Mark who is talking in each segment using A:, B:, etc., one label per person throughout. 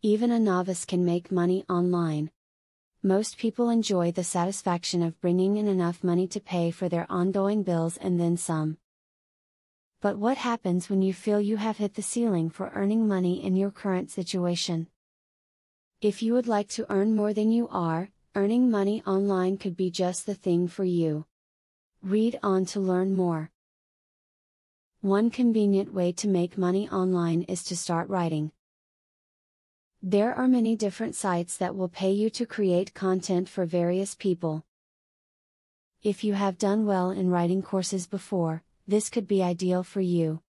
A: Even a novice can make money online. Most people enjoy the satisfaction of bringing in enough money to pay for their ongoing bills and then some. But what happens when you feel you have hit the ceiling for earning money in your current situation? If you would like to earn more than you are, earning money online could be just the thing for you. Read on to learn more. One convenient way to make money online is to start writing. There are many different sites that will pay you to create content for various people. If you have done well in writing courses before, this could be ideal for you.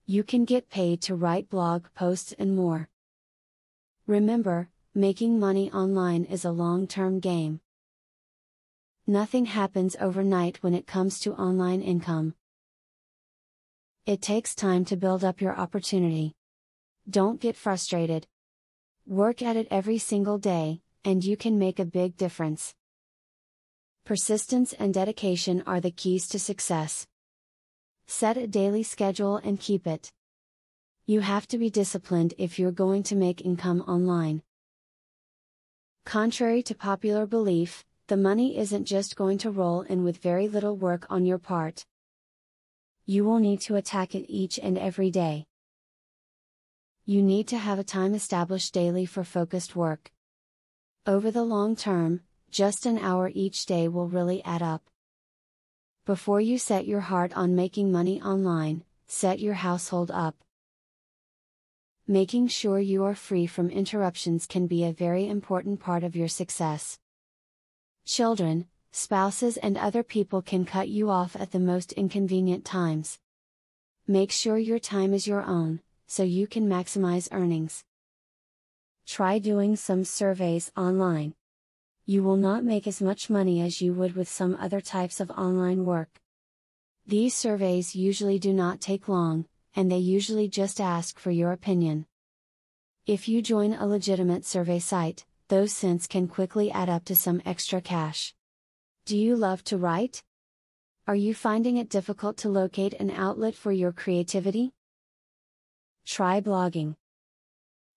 A: You can get paid to write blog posts and more. Remember, making money online is a long-term game. Nothing happens overnight when it comes to online income. It takes time to build up your opportunity. Don't get frustrated. Work at it every single day, and you can make a big difference. Persistence and dedication are the keys to success. Set a daily schedule and keep it. You have to be disciplined if you're going to make income online. Contrary to popular belief, the money isn't just going to roll in with very little work on your part. You will need to attack it each and every day. You need to have a time established daily for focused work. Over the long term, just an hour each day will really add up. Before you set your heart on making money online, set your household up. Making sure you are free from interruptions can be a very important part of your success. Children, spouses, and other people can cut you off at the most inconvenient times. Make sure your time is your own, so you can maximize earnings. Try doing some surveys online. You will not make as much money as you would with some other types of online work. These surveys usually do not take long, and they usually just ask for your opinion. If you join a legitimate survey site, those cents can quickly add up to some extra cash. Do you love to write? Are you finding it difficult to locate an outlet for your creativity? Try blogging.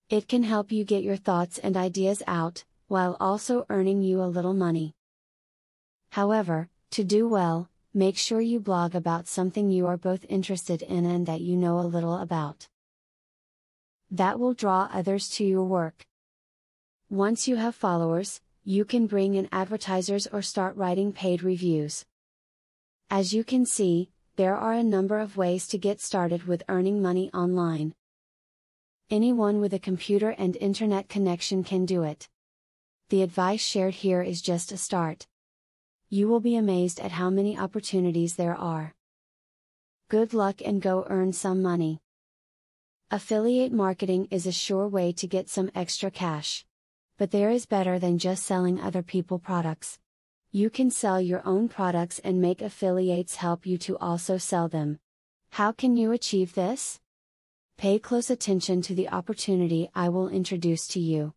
A: It can help you get your thoughts and ideas out, while also earning you a little money. However, to do well, make sure you blog about something you are both interested in and that you know a little about. That will draw others to your work. Once you have followers, you can bring in advertisers or start writing paid reviews. As you can see, there are a number of ways to get started with earning money online. Anyone with a computer and internet connection can do it. The advice shared here is just a start. You will be amazed at how many opportunities there are. Good luck and go earn some money. Affiliate marketing is a sure way to get some extra cash. But there is better than just selling other people's products. You can sell your own products and make affiliates help you to also sell them. How can you achieve this? Pay close attention to the opportunity I will introduce to you.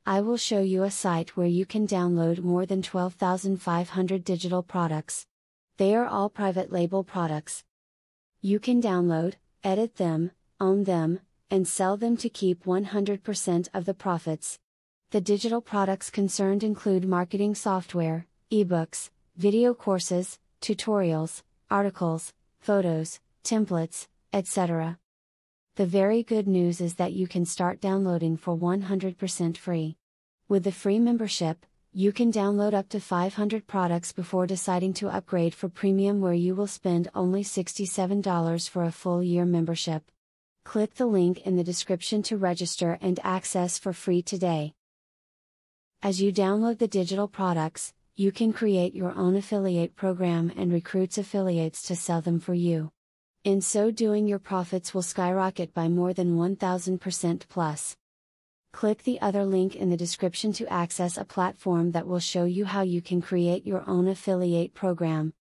A: I will show you a site where you can download more than 12,500 digital products. They are all private label products. You can download, edit them, own them, and sell them to keep 100% of the profits. The digital products concerned include marketing software, ebooks, video courses, tutorials, articles, photos, templates, etc. The very good news is that you can start downloading for 100% free. With the free membership, you can download up to 500 products before deciding to upgrade for premium, where you will spend only $67 for a full year membership. Click the link in the description to register and access for free today. As you download the digital products, you can create your own affiliate program and recruit affiliates to sell them for you. In so doing, your profits will skyrocket by more than 1000% plus. Click the other link in the description to access a platform that will show you how you can create your own affiliate program.